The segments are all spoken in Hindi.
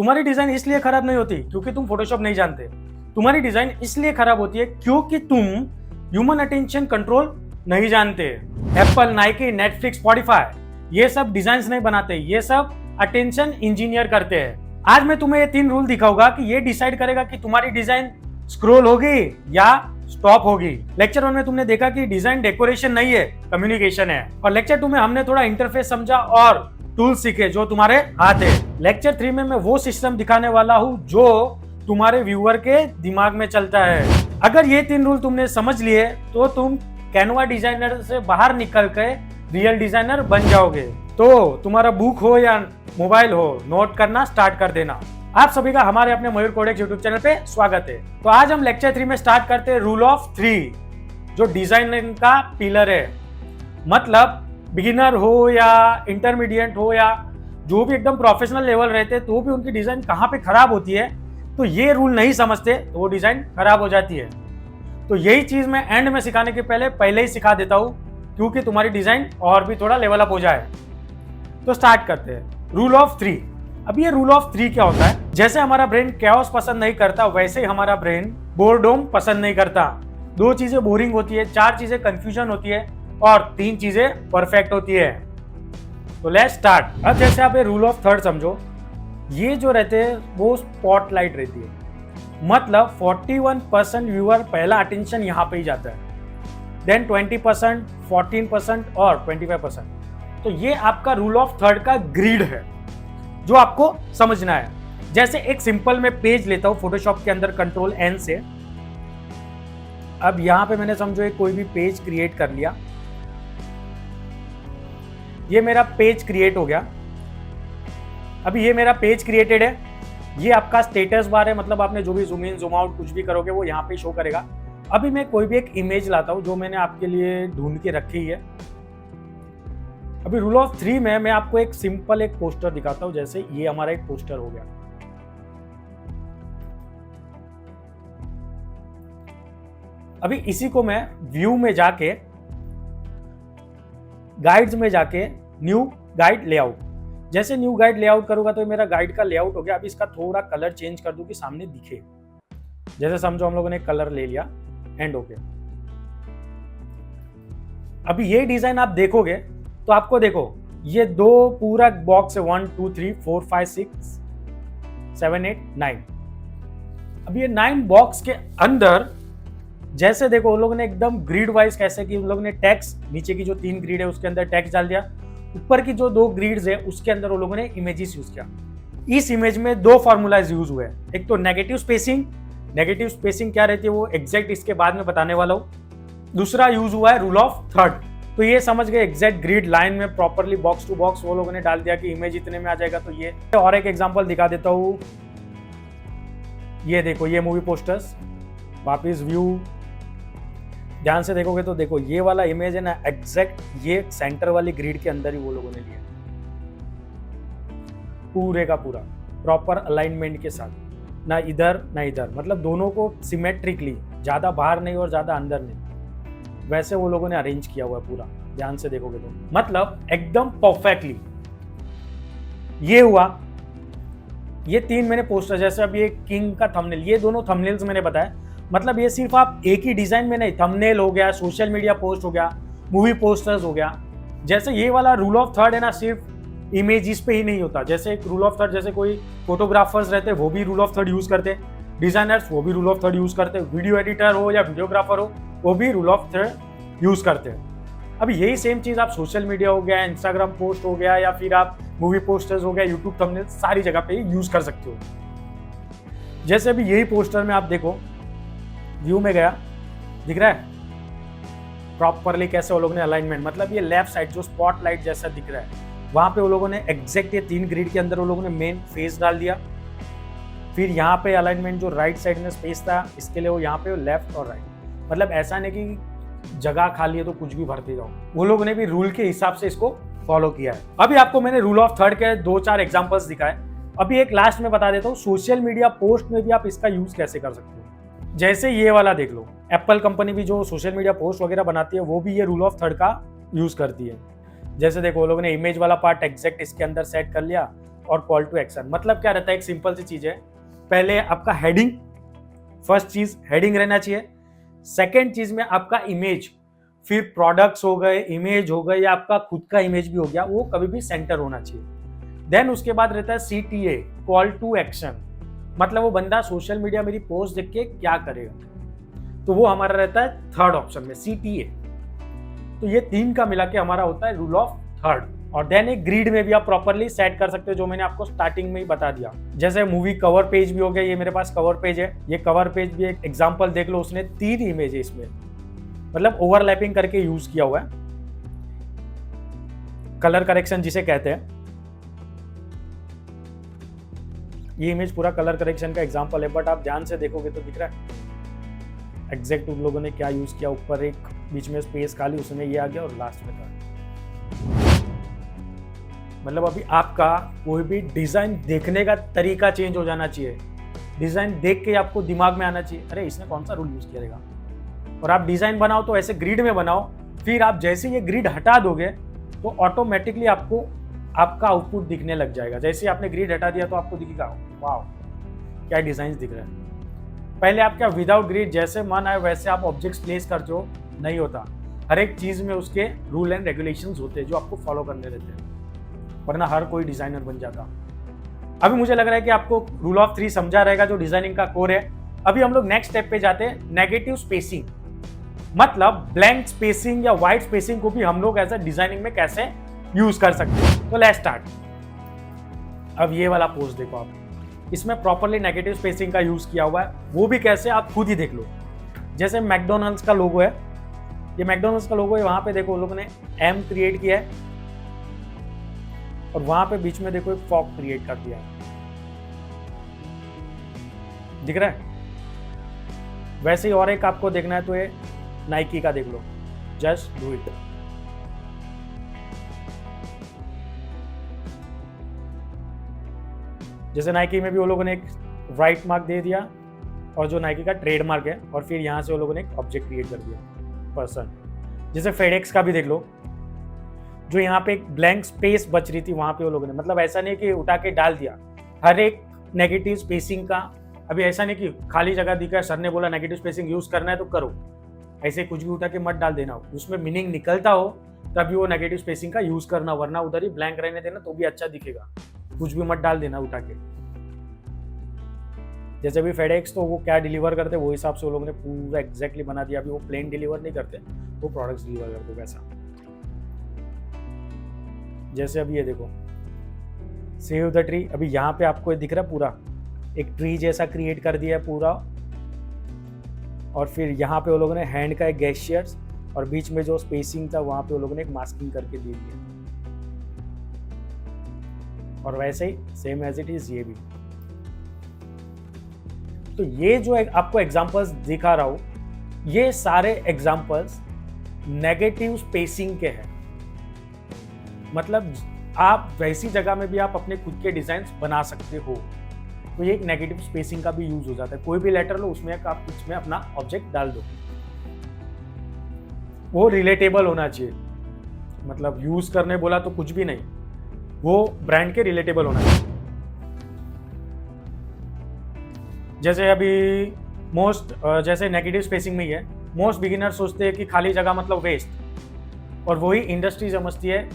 तुम्हारी डिजाइन इसलिए खराब नहीं होती क्योंकि तुम फोटोशॉप नहीं जानते। तुम्हारी डिजाइन इसलिए खराब होती है क्योंकि तुम ह्यूमन अटेंशन कंट्रोल नहीं जानते। एप्पल, नाइकी, नेटफ्लिक्स, स्पॉटिफाई ये सब डिजाइन नहीं बनाते, ये सब अटेंशन इंजीनियर करते हैं। आज मैं तुम्हें ये 3 रूल दिखाऊंगा कि ये डिसाइड करेगा कि तुम्हारी डिजाइन स्क्रॉल होगी या स्टॉप होगी। लेक्चर 1 में तुमने देखा कि डिजाइन डेकोरेशन नहीं है, कम्युनिकेशन है। और लेक्चर 2 में हमने थोड़ा इंटरफेस समझा और टूल सीखे जो तुम्हारे हाथ है। लेक्चर 3 में मैं वो सिस्टम दिखाने वाला हूं जो तुम्हारे व्यूअर के दिमाग में चलता है। अगर ये 3 रूल तुमने समझ लिए तो तुम कैनवा डिजाइनर से बाहर निकल के रियल डिजाइनर बन जाओगे। तो तुम्हारा बुक हो या मोबाइल हो, नोट करना स्टार्ट कर देना। आप सभी का हमारे अपने मयूर कोडेक्स यूट्यूब चैनल पे स्वागत है। तो आज हम लेक्चर 3 में स्टार्ट करते हैं रूल ऑफ 3 जो डिजाइनिंग का पिलर है। मतलब बिगिनर हो या इंटरमीडिएट हो या जो भी एकदम प्रोफेशनल लेवल रहते हैं तो भी उनकी डिजाइन कहाँ पे खराब होती है, तो ये रूल नहीं समझते तो वो डिजाइन खराब हो जाती है। तो यही चीज मैं एंड में सिखाने के पहले ही सिखा देता हूँ क्योंकि तुम्हारी डिजाइन और भी थोड़ा लेवल अप हो जाए। तो स्टार्ट करते हैं रूल ऑफ 3। अब ये रूल ऑफ 3 क्या होता है? जैसे हमारा ब्रेन कैओस पसंद नहीं करता वैसे ही हमारा ब्रेन बोरडोम पसंद नहीं करता। 2 चीजें बोरिंग होती है, 4 चीजें कंफ्यूजन होती है और 3 चीजें परफेक्ट होती है। तो लेट्स स्टार्ट। अब जैसे आप ये रूल ऑफ 3 समझो, ये जो रहते हैं वो स्पॉटलाइट रहती है। मतलब 41% व्यूअर पहला अटेंशन यहाँ पे ही जाता है, देन 20%, 14% और 25%। तो ये आपका रूल ऑफ 3 का ग्रिड है जो आपको समझना है। जैसे एक सिंपल मैं पेज लेता हूं फोटोशॉप के अंदर कंट्रोल N से। अब यहां पे मैंने समझो एक कोई भी पेज क्रिएट कर लिया। ये मेरा पेज क्रिएट हो गया। अभी ये मेरा पेज क्रिएटेड है। ये आपका स्टेटस बार है, मतलब आपने जो भी जूम इन जूम आउट कुछ भी करोगे वो यहाँ पे शो करेगा। अभी मैं कोई भी एक इमेज लाता हूं जो मैंने आपके लिए ढूंढ के रखी है। अभी रूल ऑफ 3 में मैं आपको एक सिंपल एक पोस्टर दिखाता हूं। जैसे ये हमारा एक पोस्टर हो गया। अभी इसी को मैं व्यू में जाके गाइड्स में जाके न्यू गाइड लेआउट, जैसे न्यू गाइड लेआउट करूंगा तो मेरा गाइड का लेआउट हो गया। अभी इसका थोड़ा कलर चेंज कर दूं कि सामने दिखे। जैसे समझो हम लोगों ने कलर ले लिया, एंड ओके। अभी ये डिजाइन आप देखोगे तो आपको देखो ये 2 पूरा बॉक्स है, 1 2 3 4 5 6 7 8 9। अब ये 9 बॉक्स के अंदर जैसे देखो उन लोगों ने एकदम ग्रिड वाइज कैसे कि उन लोगों ने टेक्स्ट, नीचे की जो 3 ग्रिड है उसके अंदर टेक्स्ट डाल दिया, ऊपर की जो 2 ग्रिड्स है उसके अंदर उन लोगों ने इमेजेस यूज किया। इस इमेज में 2 फॉर्मूलाज यूज हुए। एक तो नेगेटिव स्पेसिंग। नेगेटिव स्पेसिंग क्या रहती है वो एग्जैक्ट इसके बाद में बताने वाला हूं। दूसरा यूज हुआ है रूल ऑफ 3। तो ये समझ गए एग्जैक्ट ग्रिड लाइन में प्रॉपर्ली बॉक्स टू बॉक्स वो लोगों ने डाल दिया कि इमेज इतने में आ जाएगा। तो ये और एक एग्जांपल दिखा देता हूं। ये देखो ये मूवी पोस्टर्स, वापिस व्यू ध्यान से देखोगे तो देखो ये वाला इमेज है ना, एग्जैक्ट ये सेंटर वाली ग्रिड के अंदर ही वो लोगों ने लिया पूरे का पूरा प्रॉपर अलाइनमेंट के साथ, ना इधर ना इधर, मतलब दोनों को सिमेट्रिकली, ज्यादा बाहर नहीं और ज्यादा अंदर नहीं, वैसे वो लोगों ने अरेंज किया हुआ है पूरा। ध्यान से देखोगे तो मतलब एकदम परफेक्टली ये हुआ। ये 3 मैंने पोस्टर, जैसे अब ये किंग का थंबनेल, ये दोनों थंबनेल्स मैंने बताया। मतलब ये सिर्फ आप एक ही डिजाइन में नहीं, थंबनेल हो गया, सोशल मीडिया पोस्ट हो गया, मूवी पोस्टर्स हो गया। जैसे ये वाला रूल ऑफ 3 है ना, सिर्फ इमेजेस पे ही नहीं होता। जैसे एक रूल ऑफ 3 जैसे कोई फोटोग्राफर्स रहते हैं वो भी रूल ऑफ 3 यूज करते हैं, डिजाइनर्स वो भी रूल ऑफ 3 यूज करते हैं, वीडियो एडिटर हो या वीडियोग्राफर हो वो भी रूल ऑफ 3 यूज करते हैं। अब यही सेम चीज आप सोशल मीडिया हो गया, इंस्टाग्राम पोस्ट हो गया या फिर आप मूवी पोस्टर्स हो गया, यूट्यूब थंबनेल, सारी जगह पे यूज कर सकते हो। जैसे अभी यही पोस्टर में आप देखो, व्यू में गया, दिख रहा है प्रॉपरली कैसे वो लोगों ने अलाइनमेंट, मतलब ये लेफ्ट साइड जो स्पॉटलाइट जैसा दिख रहा है वहां पे वो लोगों ने एग्जैक्ट ये 3 ग्रिड के अंदर वो लोगों ने मेन फेस डाल दिया। फिर यहाँ पे अलाइनमेंट जो राइट साइड में स्पेस था इसके लिए वो यहाँ पे लेफ्ट और राइट, मतलब ऐसा नहीं कि जगह खाली है तो कुछ भी भरते जाओ, वो लोगों ने भी रूल के हिसाब से इसको फॉलो किया है। अभी आपको मैंने रूल ऑफ 3 के 2-4 एग्जांपल्स दिखाए। अभी एक लास्ट में बता देता हूँ, सोशल मीडिया पोस्ट में भी आप इसका यूज कैसे कर सकते हो। जैसे ये वाला देख लो, एप्पल कंपनी भी जो सोशल मीडिया पोस्ट वगैरह बनाती है वो भी ये रूल ऑफ 3 का यूज करती है। जैसे देखो वो लोगों ने इमेज वाला पार्ट एग्जैक्ट इसके अंदर सेट कर लिया, और कॉल टू एक्शन। मतलब क्या रहता है, एक सिंपल सी चीज है, पहले आपका हेडिंग, फर्स्ट चीज हेडिंग रहना चाहिए। सेकेंड चीज में आपका इमेज, फिर प्रोडक्ट्स हो गए, इमेज हो गए, या आपका खुद का इमेज भी हो गया, वो कभी भी सेंटर होना चाहिए। देन उसके बाद रहता है CTA, कॉल टू एक्शन। मतलब वो बंदा सोशल मीडिया मेरी पोस्ट देख के क्या करेगा, तो वो हमारा रहता है थर्ड ऑप्शन में, CTA। तो ये तीन का मिला के हमारा होता है रूल ऑफ थर्ड। और देन एक ग्रिड में भी आप प्रॉपरली सेट कर सकते हो, जो मैंने आपको स्टार्टिंग में ही बता दिया। जैसे मूवी कवर पेज भी हो गया, ये मेरे पास कवर पेज है, ये कवर पेज भी एक एग्जांपल देख लो, उसने 3 इमेज है इसमें, मतलब ओवरलैपिंग करके यूज किया हुआ है, कलर करेक्शन जिसे कहते हैं। ये इमेज पूरा कलर करेक्शन का एग्जांपल है, बट आप ध्यान से देखोगे तो दिख रहा है एग्जैक्ट उन लोगों ने क्या यूज किया। ऊपर एक बीच में स्पेस खाली, उसमें ये आ गया, और लास्ट में था। मतलब अभी आपका कोई भी डिजाइन देखने का तरीका चेंज हो जाना चाहिए। डिजाइन देख के आपको दिमाग में आना चाहिए, अरे इसने कौन सा रूल यूज किया रहेगा। और आप डिजाइन बनाओ तो ऐसे ग्रिड में बनाओ, फिर आप जैसे ये ग्रिड हटा दोगे तो ऑटोमेटिकली आपको आपका आउटपुट दिखने लग जाएगा। जैसे आपने ग्रिड हटा दिया तो आपको दिखेगा वाह क्या डिजाइन दिख रहा है। पहले आप क्या विदाउट ग्रिड जैसे मन आए वैसे आप ऑब्जेक्ट्स प्लेस करते हो, नहीं होता। हर एक चीज में उसके रूल एंड रेगुलेशंस होते हैं जो आपको फॉलो करने रहते हैं, वरना हर कोई डिजाइनर बन जाता। अभी मुझे लग रहा है कि आपको रूल ऑफ 3 समझा रहेगा, जो डिजाइनिंग का कोर है। अभी हम लोग नेक्स्ट स्टेप पे जाते हैं, नेगेटिव स्पेसिंग। मतलब ब्लैंक स्पेसिंग या वाइट स्पेसिंग को भी हम लोग ऐसा डिजाइनिंग में कैसे यूज कर सकते हैं। तो लेट्स स्टार्ट। अब ये वाला पोस्ट देखो आप, इसमें प्रॉपरली नेगेटिव स्पेसिंग का यूज किया हुआ है, वो भी कैसे आप खुद ही देख लो। जैसे मैकडोनल्ड्स का लोगो है, ये मैकडोनल्ड्स का लोगो है, वहां पे देखो लोगों ने M क्रिएट किया है, और वहां पे बीच में देखो एक फॉक क्रिएट कर दिया है, दिख रहा है। वैसे ही और एक आपको देखना है तो ये नाइकी का देख लो, जस्ट डू इट। जैसे नाइकी में भी वो लोगों ने एक राइट मार्क दे दिया, और जो नाइकी का ट्रेडमार्क है, और फिर यहां से वो लोगों ने एक ऑब्जेक्ट क्रिएट कर दिया, पर्सन। जैसे फेडेक्स का भी देख लो, जो यहाँ पे एक ब्लैंक स्पेस बच रही थी वहां पे वो लोगों ने, मतलब ऐसा नहीं कि उठा के डाल दिया, हर एक नेगेटिव स्पेसिंग का। अभी ऐसा नहीं कि खाली जगह दिखा, सर ने बोला नेगेटिव स्पेसिंग यूज करना है तो करो, ऐसे कुछ भी उठा के मत डाल देना। उसमें मीनिंग निकलता हो तभी वो नेगेटिव स्पेसिंग का यूज करना, वरना उधर ही ब्लैंक रहने देना तो भी अच्छा दिखेगा, कुछ भी मत डाल देना उठा के। जैसे भी फेडेक्स तो वो क्या डिलीवर करते वो हिसाब से वो लोगों ने पूरा एग्जैक्टली बना दिया। अभी वो प्लेन डिलीवर नहीं करते, वो प्रोडक्ट्स डिलीवर करते वैसा। जैसे अभी ये देखो सेव द ट्री, अभी यहाँ पे आपको दिख रहा है पूरा एक ट्री जैसा क्रिएट कर दिया है पूरा, और फिर यहाँ पे वो लोगों ने हैंड का एक गेस्चर्स, और बीच में जो स्पेसिंग था वहां पे वो लोगों ने एक मास्किंग करके दे दिया। और वैसे ही सेम एज इट इज ये भी। तो ये जो आपको एग्जांपल्स दिखा रहा हूं, ये सारे एग्जांपल्स नेगेटिव स्पेसिंग के हैं। मतलब आप वैसी जगह में भी आप अपने खुद के डिजाइन बना सकते हो, तो ये एक नेगेटिव स्पेसिंग का भी यूज हो जाता है। कोई भी लेटर लो, उसमें आप उसमें अपना ऑब्जेक्ट डाल दो, वो रिलेटेबल होना चाहिए। मतलब यूज करने बोला तो कुछ भी नहीं, वो ब्रांड के रिलेटेबल होना चाहिए। जैसे अभी जैसे नेगेटिव स्पेसिंग में ही है, मोस्ट बिगिनर सोचते हैं कि खाली जगह मतलब वेस्ट, और वही इंडस्ट्री समझती है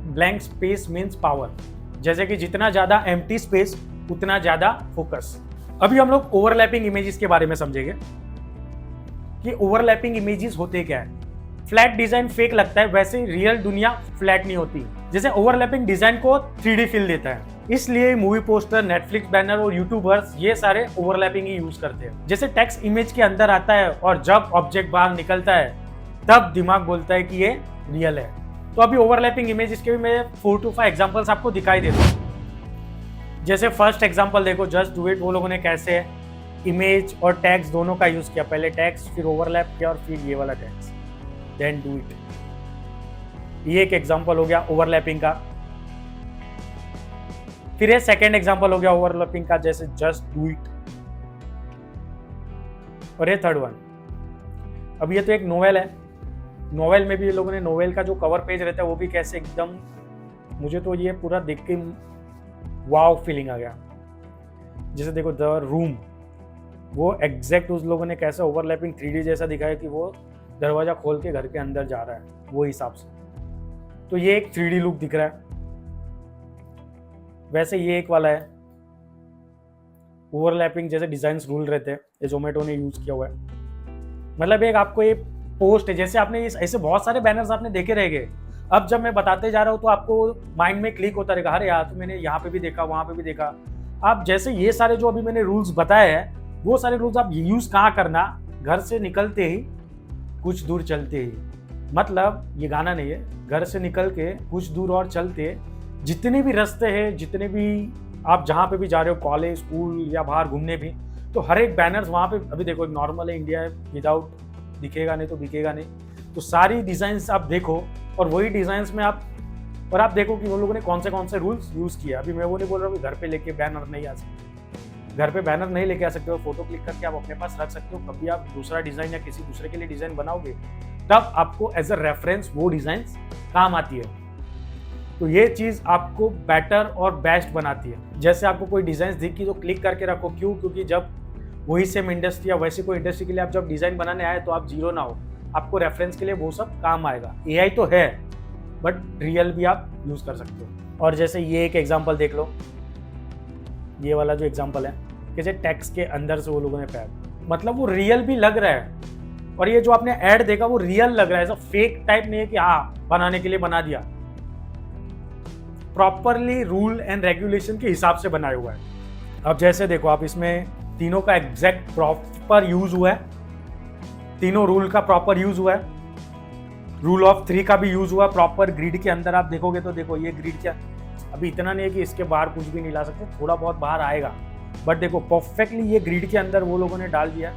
ब्लैंक स्पेस मीन्स पावर। जैसे कि जितना ज्यादा एम्प्टी स्पेस उतना ज्यादा फोकस। अभी हम लोग ओवरलैपिंग इमेजेस के बारे में समझेंगे कि ओवरलैपिंग इमेजेस होते क्या है। फ्लैट डिजाइन फेक लगता है, वैसे रियल दुनिया फ्लैट नहीं होती। जैसे ओवरलैपिंग डिजाइन को 3D फील देता है, इसलिए मूवी पोस्टर, नेटफ्लिक्स बैनर और यूट्यूबर्स ये सारे ओवरलैपिंग ही यूज करते हैं। जैसे टेक्स्ट इमेज के अंदर आता है और जब ऑब्जेक्ट बाहर निकलता है तब दिमाग बोलता है कि ये रियल है। तो अभी ओवरलैपिंग इमेजेस के भी मैं 4 to 5 एग्जांपल्स आपको दिखाई देता हूँ। जैसे फर्स्ट एग्जांपल देखो, जस्ट डू इट, वो लोगों ने कैसे इमेज और टैग्स दोनों का यूज किया। पहले टैग्स, फिर ओवरलैप किया, और फिर ये वाला टैग्स, देन डू इट। ये एक एग्जांपल हो गया ओवरलैपिंग का। फिर ये सेकेंड एग्जांपल हो गया ओवरलैपिंग का, जैसे जस्ट डू इट। और ये थर्ड वन। अब ये तो एक नोवेल है, नोवेल में भी ये लोगों ने नोवेल का जो कवर पेज रहता है वो भी कैसे एकदम, मुझे तो ये पूरा देख के वाव फीलिंग आ गया। जैसे देखो द रूम, वो एग्जैक्ट उस लोगों ने कैसे ओवरलैपिंग 3D जैसा दिखाया कि वो दरवाजा खोल के घर के अंदर जा रहा है, वो हिसाब से। तो ये एक 3D लुक दिख रहा है। वैसे ये एक वाला है, ओवरलैपिंग जैसे डिजाइन रूल रहते हैं, ये जोमेटो ने यूज किया हुआ है। मतलब एक आपको ये पोस्ट है, जैसे आपने ऐसे बहुत सारे बैनर्स आपने देखे रहेंगे। अब जब मैं बताते जा रहा हूँ तो आपको माइंड में क्लिक होता रहेगा, अरे यार तो मैंने यहाँ पे भी देखा, वहां पे भी देखा। आप जैसे ये सारे जो अभी मैंने रूल्स बताए हैं, वो सारे रूल्स आप यूज कहाँ करना, घर से निकलते ही कुछ दूर चलते ही, मतलब ये गाना नहीं है, घर से निकल के कुछ दूर और चलते, जितने भी रास्ते हैं, जितने भी आप जहाँ पे भी जा रहे हो, कॉलेज, स्कूल या बाहर घूमने भी, तो हर एक बैनर्स वहाँ पे, अभी देखो एक नॉर्मल है, इंडिया है, विदाउट दिखेगा नहीं तो बिकेगा नहीं, तो सारी डिजाइन्स आप देखो और वही डिजाइन्स में आप देखो कि वो लोगों ने कौन से रूल्स यूज किया। अभी मैं वो नहीं बोल रहा हूँ घर पे लेके बैनर नहीं आ सकते, घर पे बैनर नहीं लेके आ सकते हो, फोटो क्लिक करके आप अपने पास रख सकते हो। कभी आप दूसरा डिजाइन या किसी दूसरे के लिए डिजाइन बनाओगे तब आपको एज अ रेफरेंस वो डिजाइन काम आती है। तो ये चीज आपको बेटर और बेस्ट बनाती है। जैसे आपको कोई डिजाइन दिखी तो क्लिक करके रखो, क्यों? क्योंकि जब वही सेम इंडस्ट्री या वैसे कोई इंडस्ट्री के लिए आप जब डिजाइन बनाने आए तो आप जीरो ना हो, आपको रेफरेंस के लिए वो सब काम आएगा। एआई तो है बट रियल भी आप यूज कर सकते हो। और जैसे ये एक एग्जांपल देख लो, ये वाला जो एग्जांपल है कि जैसे टेक्स्ट के अंदर से वो लोगों ने पैड, मतलब वो रियल भी लग रहा है। और ये जो आपने ऐड देखा वो रियल लग रहा है, ऐसा फेक टाइप नहीं है कि हाँ बनाने के लिए बना दिया, प्रॉपरली रूल एंड रेगुलेशन के हिसाब से बनाया हुआ है। अब जैसे देखो आप इसमें तीनों का एग्जैक्ट प्रॉपर यूज हुआ है, तीनों रूल का प्रॉपर यूज हुआ है, रूल ऑफ 3 का भी यूज हुआ प्रॉपर। ग्रिड के अंदर आप देखोगे तो देखो ये ग्रिड क्या, अभी इतना नहीं है कि इसके बाहर कुछ भी नहीं ला सकते, थोड़ा बहुत बाहर आएगा, बट देखो परफेक्टली ये ग्रिड के अंदर वो लोगों ने डाल दिया।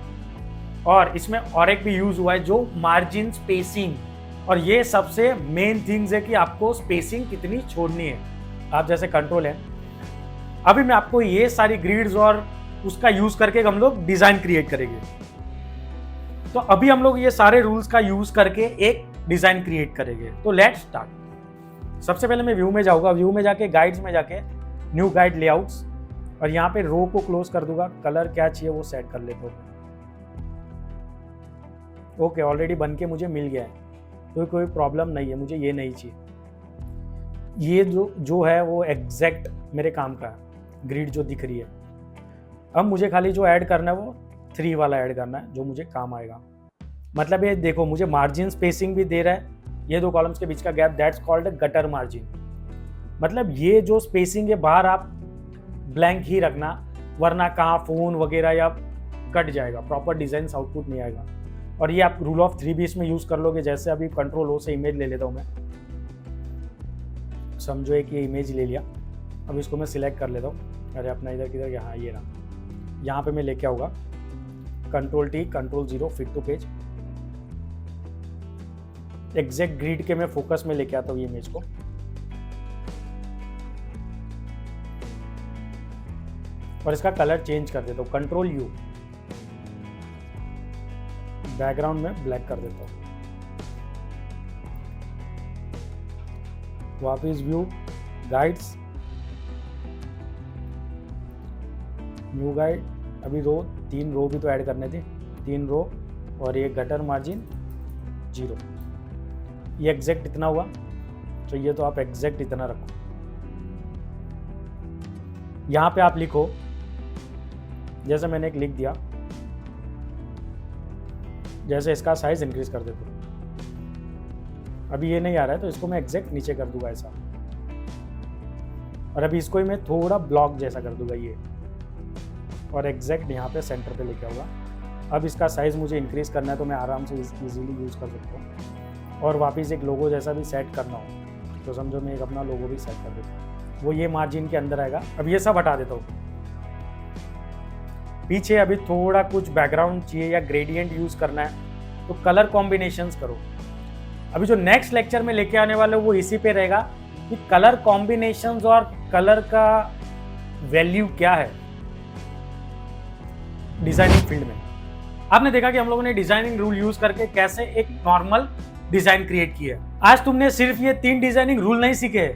और इसमें और एक भी यूज हुआ है जो मार्जिन स्पेसिंग, और ये सबसे मेन थिंग्स है कि आपको स्पेसिंग कितनी छोड़नी है। आप जैसे कंट्रोल है, अभी मैं आपको ये सारी ग्रिड्स और उसका यूज करके हम लोग डिजाइन क्रिएट करेंगे। तो अभी हम लोग ये सारे रूल्स का यूज करके एक डिजाइन क्रिएट करेंगे। तो लेट्स स्टार्ट। सबसे पहले मैं व्यू में जाऊंगा, व्यू में जाके गाइड्स में जाके न्यू गाइड लेआउट्स, और यहाँ पे रो को क्लोज कर दूंगा, कलर क्या चाहिए वो सेट कर लेता हूँ। ओके, ऑलरेडी बन के मुझे मिल गया है, तो कोई प्रॉब्लम नहीं है, मुझे ये नहीं चाहिए। ये जो है वो एग्जैक्ट मेरे काम का है, ग्रिड जो दिख रही है। अब मुझे खाली जो ऐड करना है वो 3 वाला ऐड करना है, जो मुझे काम आएगा। मतलब ये देखो मुझे मार्जिन स्पेसिंग भी दे रहा है, ये 2 कॉलम्स के बीच का gap, that's called gutter margin. मतलब ये जो स्पेसिंग है बाहर आप ब्लैंक ही रखना, वरना कहाँ फोन वगैरह या कट जाएगा, प्रॉपर डिजाइन आउटपुट नहीं आएगा। और ये आप रूल ऑफ 3 भी इसमें यूज कर लोगे। जैसे अभी कंट्रोल O से इमेज ले लेता हूँ मैं, समझो एक ये इमेज ले लिया, अब इसको मैं सिलेक्ट कर लेता हूँ। अरे अपना इधर किधर, यहाँ ये रहा, यहाँ पे मैं लेके आऊँगा control T, control 0, fit to page, exact grid के मैं फोकस में लेके आता हूँ ये इमेज को। और इसका कलर चेंज कर देता हूँ, कंट्रोल U, बैकग्राउंड में ब्लैक कर देता हूँ। वापिस व्यू, गाइड्स, न्यू गाइड, अभी रो 3 रो भी तो ऐड करने थे, 3 रो, और ये गटर मार्जिन 0। ये एग्जैक्ट इतना हुआ, तो ये तो आप एग्जैक्ट इतना रखो। यहाँ पे आप लिखो, जैसे मैंने एक लिख दिया, जैसे इसका साइज इंक्रीज कर देता हूँ। अभी ये नहीं आ रहा है तो इसको मैं एग्जैक्ट नीचे कर दूंगा ऐसा, और अभी इसको ही मैं थोड़ा ब्लॉक जैसा कर दूंगा ये, और एग्जैक्ट यहाँ पे सेंटर पे लेके आऊँगा। अब इसका साइज मुझे इंक्रीज करना है तो मैं आराम से इजीली यूज़ कर सकता हूँ। और वापस एक लोगो जैसा भी सेट करना हो तो समझो मैं एक अपना लोगो भी सेट कर देता हूँ, वो ये मार्जिन के अंदर आएगा। अब ये सब हटा देता हूँ। पीछे अभी थोड़ा कुछ बैकग्राउंड चाहिए या ग्रेडियंट यूज़ करना है तो कलर कॉम्बिनेशंस करो। अभी जो नेक्स्ट लेक्चर में लेके आने वाले वो इसी पे रहेगा कि कलर कॉम्बिनेशंस और कलर का वैल्यू क्या है डिजाइनिंग फील्ड में। आपने देखा कि हम लोगों ने डिजाइनिंग रूल यूज करके कैसे एक नॉर्मल डिजाइन क्रिएट किया है। आज तुमने सिर्फ ये 3 डिजाइनिंग रूल नहीं सीखे,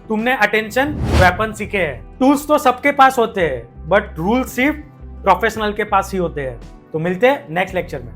तुमने अटेंशन वेपन सीखे हैं। टूल्स तो सबके पास होते हैं, बट रूल्स सिर्फ प्रोफेशनल के पास ही होते हैं। तो मिलते हैं नेक्स्ट लेक्चर में।